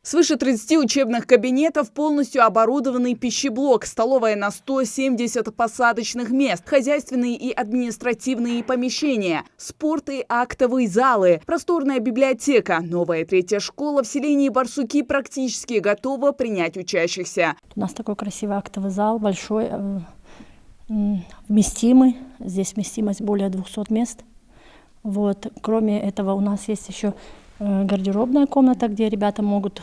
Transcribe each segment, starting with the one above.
Свыше 30 учебных кабинетов, полностью оборудованный пищеблок, столовая на 170 посадочных мест, хозяйственные и административные помещения, спорт и актовые залы, просторная библиотека. Новая третья школа в селении Барсуки практически готова принять учащихся. У нас такой красивый актовый зал, большой, вместимый. Здесь вместимость более 200 мест. Вот. Кроме этого у нас есть еще гардеробная комната, где ребята могут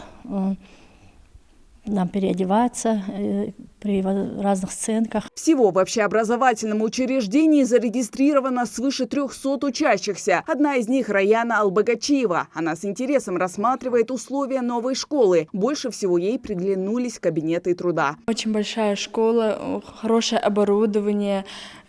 переодеваться при разных сценках. Всего в общеобразовательном учреждении зарегистрировано свыше 300 учащихся. Одна из них – Раяна Албагачиева. Она с интересом рассматривает условия новой школы. Больше всего ей приглянулись кабинеты труда. Очень большая школа, хорошее оборудование,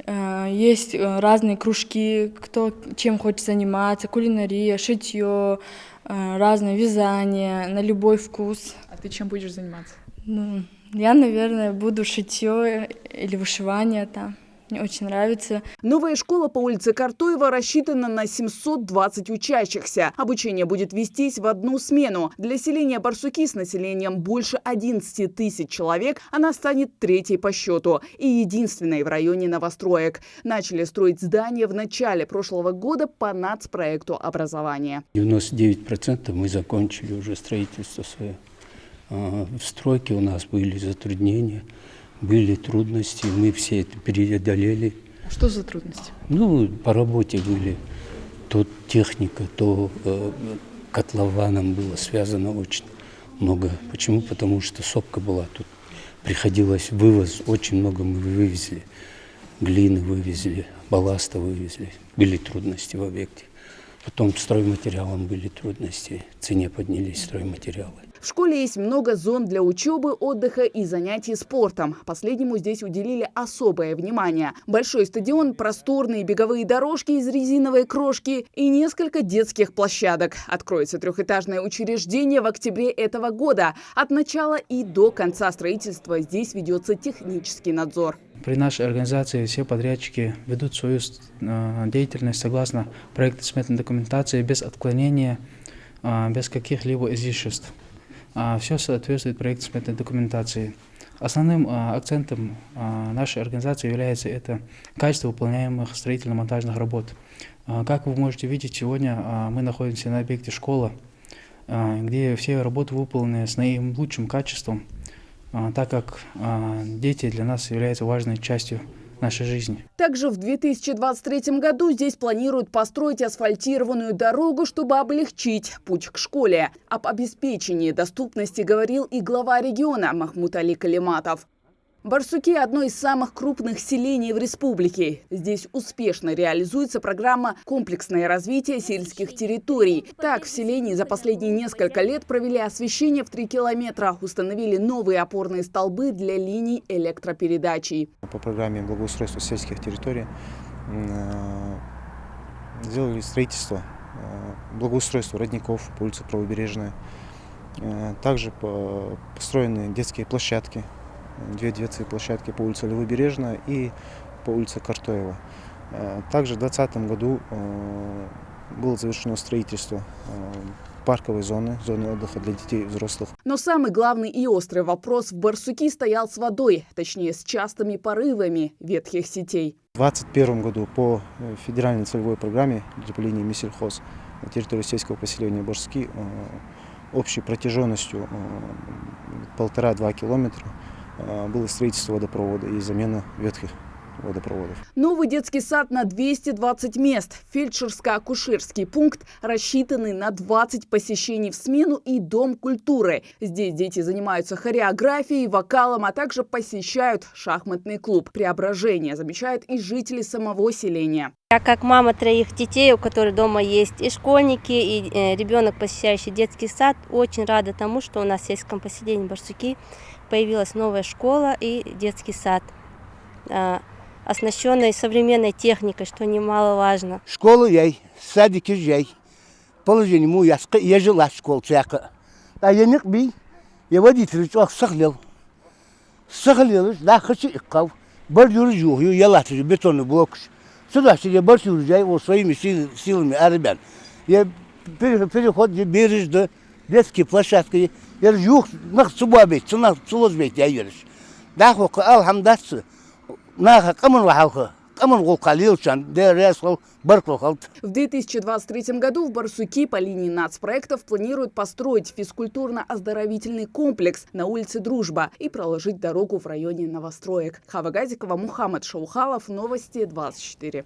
есть разные кружки, кто чем хочет заниматься, кулинария, шитье, разное вязание на любой вкус. А ты чем будешь заниматься? Я, наверное, буду шитье или вышивание там. Мне очень нравится. Новая школа по улице Картоева рассчитана на 720 учащихся. Обучение будет вестись в одну смену. Для селения Барсуки с населением больше 11 тысяч человек она станет третьей по счету и единственной в районе новостроек. Начали строить здание в начале прошлого года по нацпроекту образования. 99% мы закончили уже строительство свое. В стройке у нас были затруднения. Были трудности, мы все это преодолели. Что за трудности? По работе были. То техника, то котлованом было связано очень много. Почему? Потому что сопка была тут. Приходилось вывоз, очень много мы вывезли. Глины вывезли, балласта вывезли. Были трудности в объекте. Потом с стройматериалом были трудности, в цене поднялись стройматериалы. В школе есть много зон для учебы, отдыха и занятий спортом. Последнему здесь уделили особое внимание. Большой стадион, просторные беговые дорожки из резиновой крошки и несколько детских площадок. Откроется трехэтажное учреждение в октябре этого года. От начала и до конца строительства здесь ведется технический надзор. При нашей организации все подрядчики ведут свою деятельность согласно проектно-сметной документации, без отклонения, без каких-либо излишеств. Все соответствует проектно-сметной документации. Основным акцентом нашей организации является это качество выполняемых строительно-монтажных работ. Как вы можете видеть, сегодня мы находимся на объекте школа, где все работы выполнены с наилучшим качеством, так как дети для нас являются важной частью нашей жизни. Также в 2023 году здесь планируют построить асфальтированную дорогу, чтобы облегчить путь к школе. Об обеспечении доступности говорил и глава региона Махмуд Али Калиматов. Барсуки – одно из самых крупных селений в республике. Здесь успешно реализуется программа «Комплексное развитие сельских территорий». Так, в селении за последние несколько лет провели освещение в 3 километра, установили новые опорные столбы для линий электропередачи. По программе благоустройства сельских территорий сделали строительство, благоустройство родников по улице Правобережная. Также построены детские площадки. Две детские площадки по улице Левобережная и по улице Картоева. Также в 2020 году было завершено строительство парковой зоны отдыха для детей и взрослых. Но самый главный и острый вопрос в Барсуки стоял с водой, точнее с частыми порывами ветхих сетей. В 2021 году по федеральной целевой программе для линии Миссельхоз на территории сельского поселения Барсуки общей протяженностью 1,5–2 километра было строительство водопровода и замена ветхих водопроводов. Новый детский сад на 220 мест. Фельдшерско-акушерский пункт, рассчитанный на 20 посещений в смену, и дом культуры. Здесь дети занимаются хореографией, вокалом, а также посещают шахматный клуб. Преображение замечают и жители самого селения. Я как мама 3 детей, у которых дома есть и школьники, и ребенок, посещающий детский сад, очень рада тому, что у нас в сельском поселении Барсуки появилась новая школа и детский сад, оснащенный современной техникой, что немаловажно. Школа ей, садики ей, положение му яска, я жила в школе цяка. А я не би, я водитель сахлил, да хочу икав, бордюр жугю, я латырю бетонный блок. Сюда я бордюр жай, своими силами, а ребят, я переход бережно детские площадки. Я юг на субабе, цена сулозбек я веришь. Да хо алхамдасы. На камон вахалха. В 2023 году в Барсуки по линии нацпроектов планируют построить физкультурно-оздоровительный комплекс на улице Дружба и проложить дорогу в районе новостроек. Хава Газикова, Мухаммад Шаухалов, Новости 24.